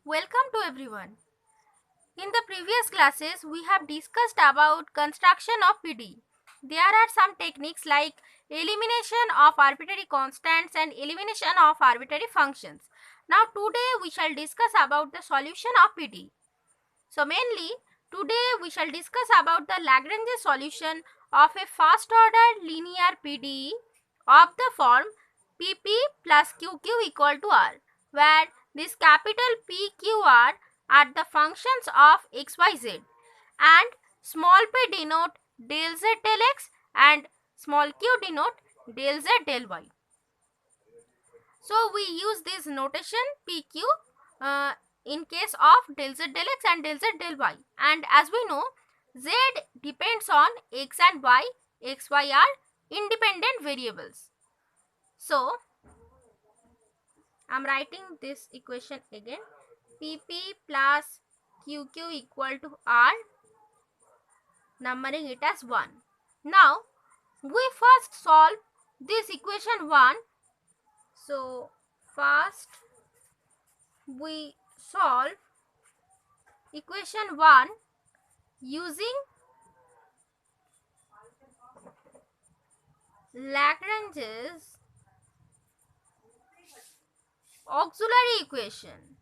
Welcome to everyone. In the previous classes, we have discussed about construction of PD. There are some techniques like elimination of arbitrary constants and elimination of arbitrary functions. Now today we shall discuss about the solution of PD. So mainly today we shall discuss about the Lagrange solution of a first order linear PDE of the form PP plus QQ equal to R, where this capital PQR are the functions of XYZ and small p denote del z del x and small q denote del z del y. So we use this notation PQ uh, in case of del z del x and del z del y, and as we know z depends on x and y. X, y are independent variables. So I am writing this equation again. PP plus QQ equal to R, numbering it as 1. Now we first solve this equation 1. So first we solve equation 1 using Lagrange's auxiliary equation.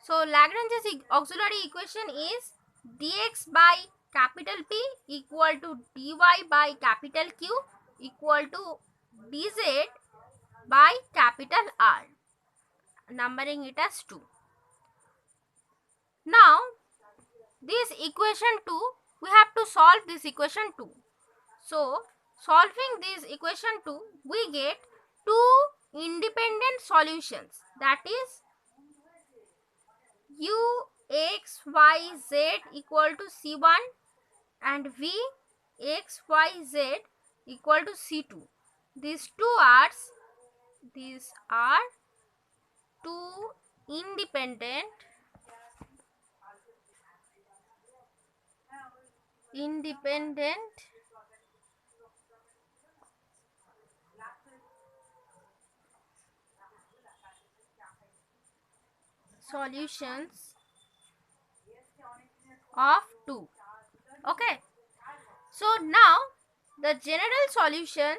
So Lagrange's auxiliary equation is dx by capital P equal to dy by capital Q equal to dz by capital R, numbering it as 2. Now this equation 2, we have to solve this equation 2. So solving this equation 2, we get two independent solutions, that is u x y z equal to c1 and v x y z equal to c2. These are two independent solutions of 2. Okay, so now the general solution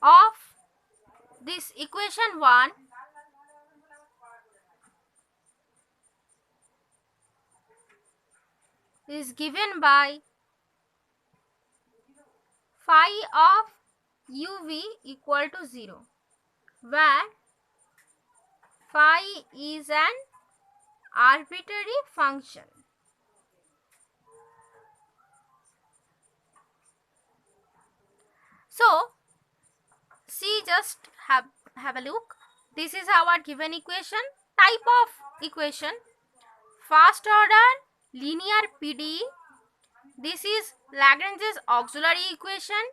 of this equation 1 is given by phi of uv equal to 0, where phi is an arbitrary function. So see, just have a look. This is our given equation. Type of equation: first order linear PDE. This is Lagrange's auxiliary equation.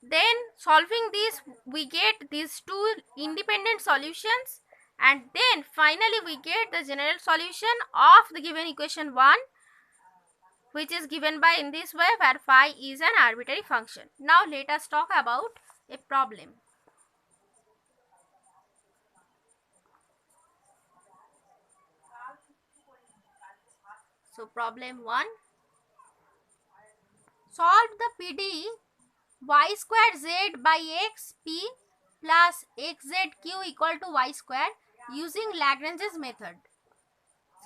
Then solving this, we get these two independent solutions, and then finally we get the general solution of the given equation 1, which is given by in this way, where phi is an arbitrary function. Now let us talk about a problem. So problem 1, solve the PDE y square z by x p plus xzq equal to y square using Lagrange's method.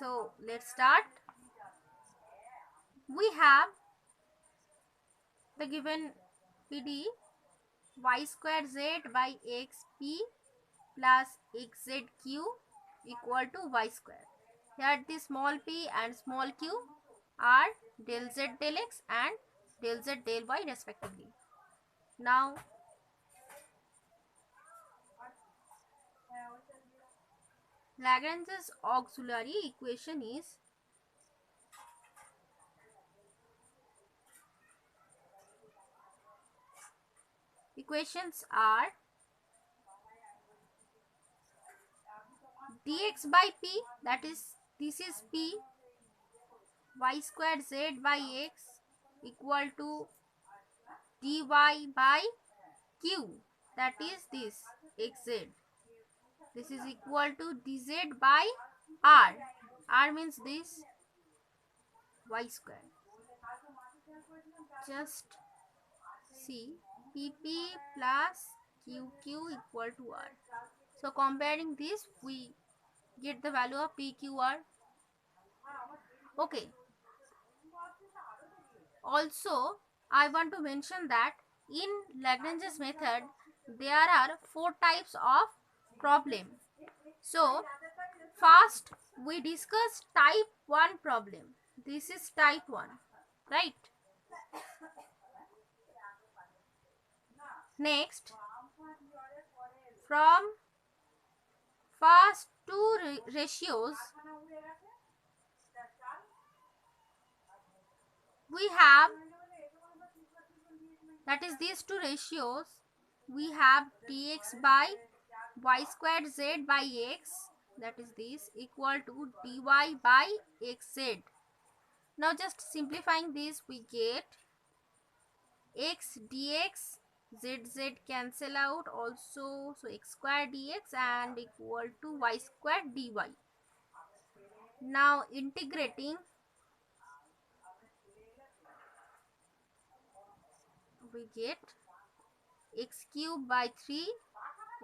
So let's start. We have the given PDE y square z by x p plus xzq equal to y square. Here the small p and small q are del z del x and del z del y respectively. Now Lagrange's auxiliary equation is equations are dx by p, that is this is p, y squared z by x equal to dy by q, that is this xz. This is equal to dz by r means this y square. Just see, pp plus qq equal to r. So comparing this, we get the value of pqr. Okay. Also, I want to mention that in Lagrange's method, there are 4 types of problem. So, first we discuss type 1 problem. This is type 1, right? Next, from first two ratios, we have, that is these two ratios, we have dx by y squared z by x, that is this, equal to dy by xz. Now just simplifying this, we get x dx, z cancel out also, so x square dx and equal to y square dy. Now integrating, we get x cube by 3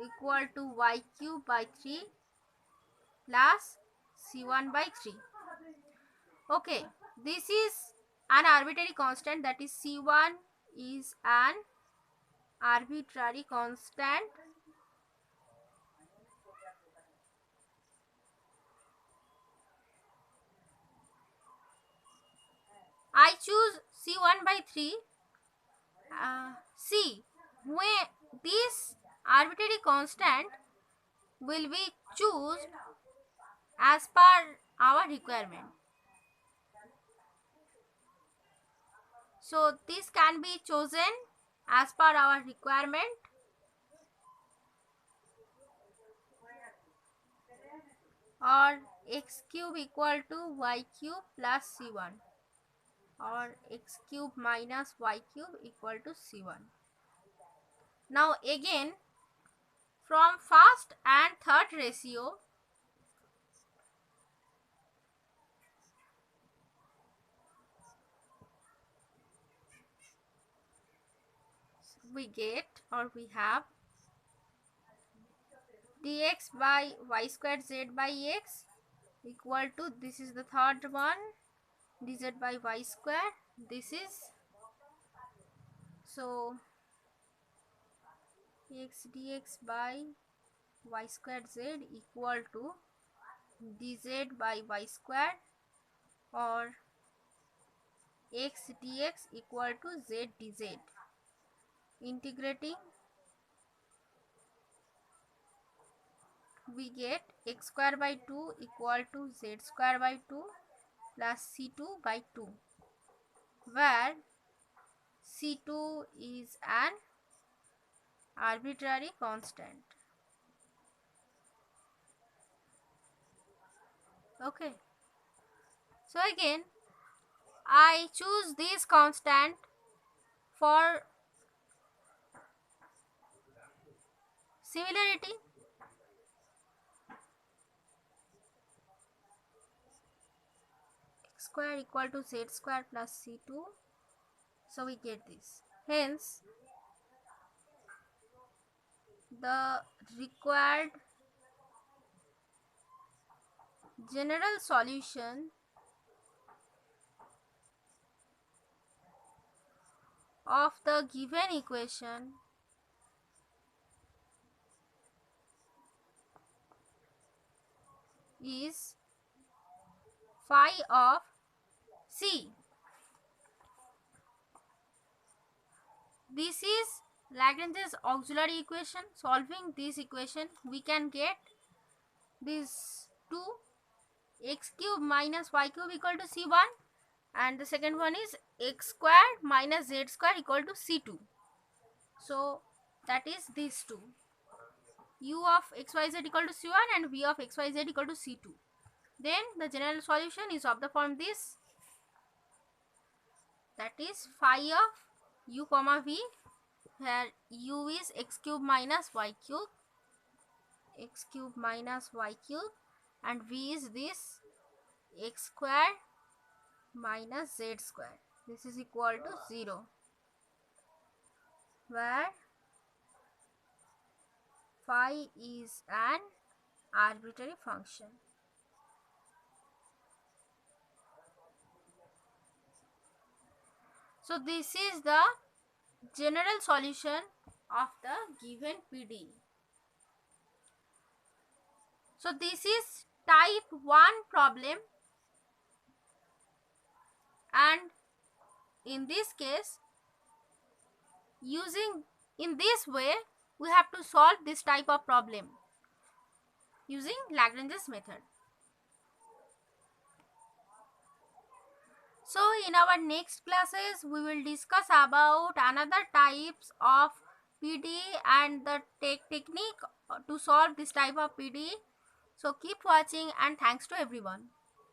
equal to y cube by 3 plus c1 by 3. Okay, this is an arbitrary constant, that is c1 is an arbitrary constant. I choose c1 by 3. See, when this arbitrary constant will be chosen as per our requirement. So this can be chosen as per our requirement, or x cube equal to y cube plus c1, or x cube minus y cube equal to c1. Now again, from first and third ratio, we get, or we have, dx by y squared z by x equal to, this is the third one, dz by y square, this is, so x dx by y squared z equal to dz by y square, or x dx equal to z dz. Integrating, we get x square by 2 equal to z square by 2 plus c2 by 2, where c2 is an arbitrary constant. Okay, so again I choose this constant for similarity. X square equal to z square plus c2, so we get this. Hence the required general solution of the given equation is phi of c. This is Lagrange's auxiliary equation. Solving this equation, we can get this 2, x cube minus y cube equal to c1, and the second one is x square minus z square equal to c2. So that is these two. u of xyz equal to c1 and v of xyz equal to c2. Then the general solution is of the form this, that is phi of u comma v, where u is x cube minus y cube, and v is this x square minus z square. This is equal to 0, where phi is an arbitrary function. So this is the general solution of the given PD. So this is type 1 problem, and in this case, using in this way, we have to solve this type of problem using Lagrange's method. So in our next classes, we will discuss about another types of PD and the technique to solve this type of PD. So keep watching, and thanks to everyone.